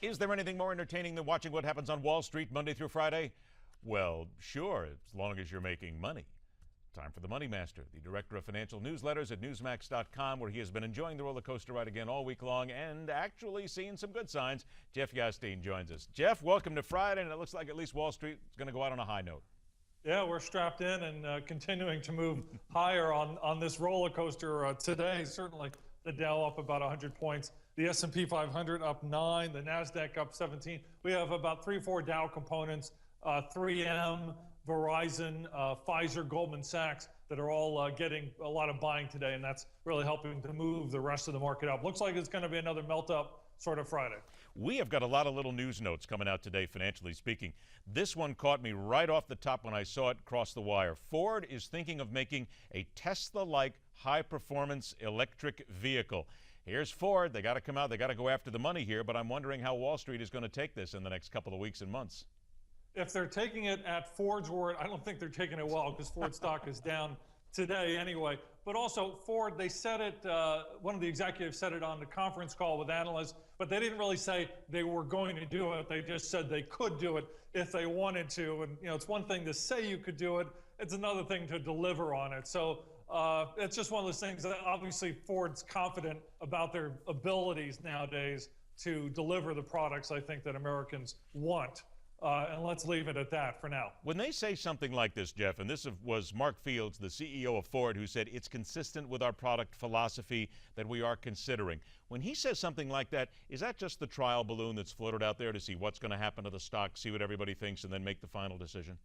Is there anything more entertaining than watching what happens on Wall Street Monday through Friday? Well, sure, as long as you're making money. Time for the Money Master, the director of financial newsletters at Newsmax.com, where he has been enjoying the roller coaster ride again all week long and actually seeing some good signs. Jeff Yastine joins us. Jeff, welcome to Friday, and it looks like at least Wall Street is going to go out on a high note. Yeah, we're strapped in and continuing to move higher on this roller coaster today. Certainly the Dow up about 100 points. The S&P 500 up 9, the NASDAQ up 17. We have about 3 or 4 Dow components, 3M, Verizon, Pfizer, Goldman Sachs, that are all getting a lot of buying today, and that's really helping to move the rest of the market up. Looks like it's going to be another melt-up sort of Friday. We have got a lot of little news notes coming out today, financially speaking. This one caught me right off the top when I saw it cross the wire. Ford is thinking of making a Tesla-like high-performance electric vehicle. Here's Ford. They got to come out. They got to go after the money here, but I'm wondering how Wall Street is going to take this in the next couple of weeks and months. If they're taking it at Ford's word, I don't think they're taking it well, because Ford stock is down today anyway. But also Ford, they said it, one of the executives said it on the conference call with analysts, but they didn't really say they were going to do it. They just said they could do it if they wanted to. And it's one thing to say you could do it. It's another thing to deliver on it. So it's just one of those things that obviously Ford's confident about their abilities nowadays to deliver the products I think that Americans want. And let's leave it at that for now. When they say something like this, Jeff, and this was Mark Fields, the CEO of Ford, who said it's consistent with our product philosophy that we are considering. When he says something like that, is that just the trial balloon that's floated out there to see what's going to happen to the stock, see what everybody thinks, and then make the final decision?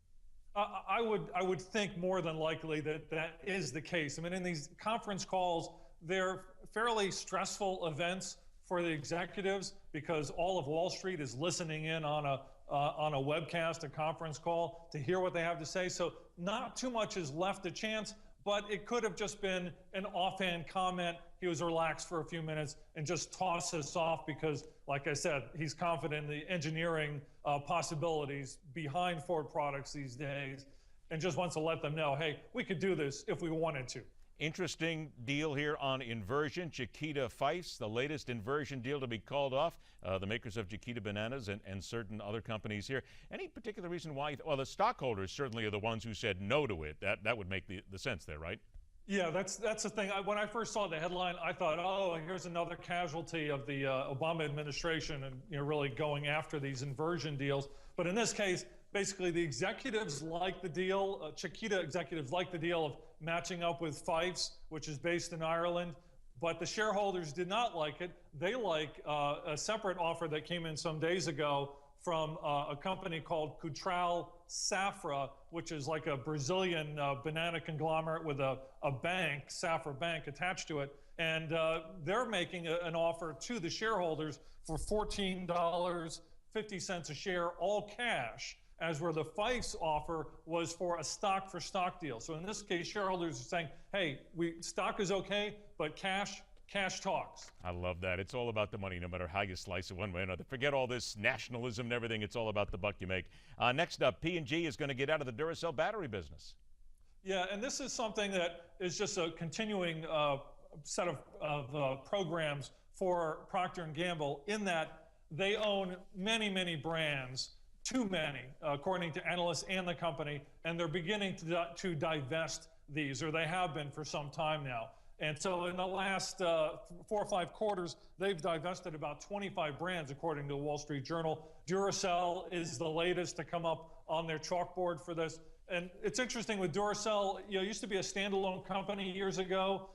I would think more than likely that that is the case. I mean, in these conference calls, they're fairly stressful events for the executives because all of Wall Street is listening in on a webcast, a conference call, to hear what they have to say. So not too much is left to chance, but it could have just been an offhand comment. He was relaxed for a few minutes and just tossed us off because, like I said, he's confident in the engineering possibilities behind Ford products these days and just wants to let them know, hey, we could do this if we wanted to. Interesting deal here on inversion. Chiquita Fifes, the latest inversion deal to be called off. The makers of Chiquita Bananas and certain other companies here. Any particular reason why? Well, the stockholders certainly are the ones who said no to it. That would make the sense there, right? Yeah, that's the thing. When I first saw the headline, I thought, oh, here's another casualty of the Obama administration and really going after these inversion deals. But in this case, basically the executives like the deal, Chiquita executives like the deal of matching up with Fifes, which is based in Ireland, but the shareholders did not like it. They like a separate offer that came in some days ago from a company called Cutral Safra, which is like a Brazilian banana conglomerate with a bank, Safra Bank, attached to it. And they're making an offer to the shareholders for $14.50 a share, all cash, as where the Fifes offer was for a stock-for-stock deal. So in this case, shareholders are saying, hey, stock is okay, but cash talks. I love that. It's all about the money, no matter how you slice it one way or another. Forget all this nationalism and everything. It's all about the buck you make. Next up, P&G is going to get out of the Duracell battery business. Yeah, and this is something that is just a continuing set of programs for Procter & Gamble, in that they own many, many brands, too many, according to analysts and the company, and they're beginning to divest these, or they have been for some time now. And so in the last 4 or 5 quarters, they've divested about 25 brands, according to the Wall Street Journal. Duracell is the latest to come up on their chalkboard for this. And it's interesting with Duracell, it used to be a standalone company years ago.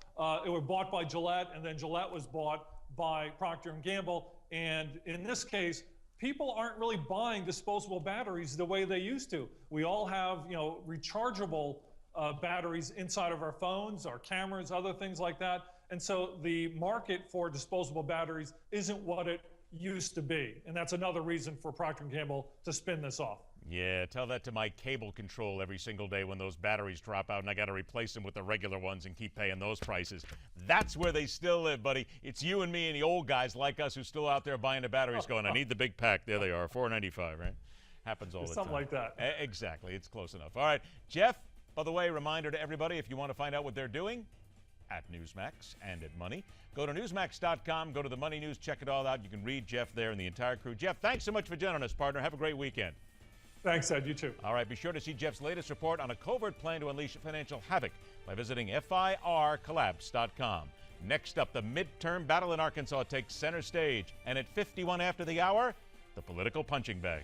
It was bought by Gillette, and then Gillette was bought by Procter & Gamble. And in this case, people aren't really buying disposable batteries the way they used to. We all have, rechargeable batteries inside of our phones, our cameras, other things like that. And so the market for disposable batteries isn't what it used to be. And that's another reason for Procter & Gamble to spin this off. Yeah, tell that to my cable control every single day when those batteries drop out and I got to replace them with the regular ones and keep paying those prices. That's where they still live, buddy. It's you and me and the old guys like us who still out there buying the batteries going, I need the big pack. There they are, $4.95, right? Happens all the time. Something like that. Exactly. It's close enough. All right, Jeff, by the way, reminder to everybody, if you want to find out what they're doing, at Newsmax and at Money. Go to Newsmax.com, go to the Money News, check it all out. You can read Jeff there and the entire crew. Jeff, thanks so much for joining us, partner. Have a great weekend. Thanks, Ed. You too. All right, be sure to see Jeff's latest report on a covert plan to unleash financial havoc by visiting FIRcollapse.com. Next up, the midterm battle in Arkansas takes center stage. And at 51 after the hour, the political punching bag.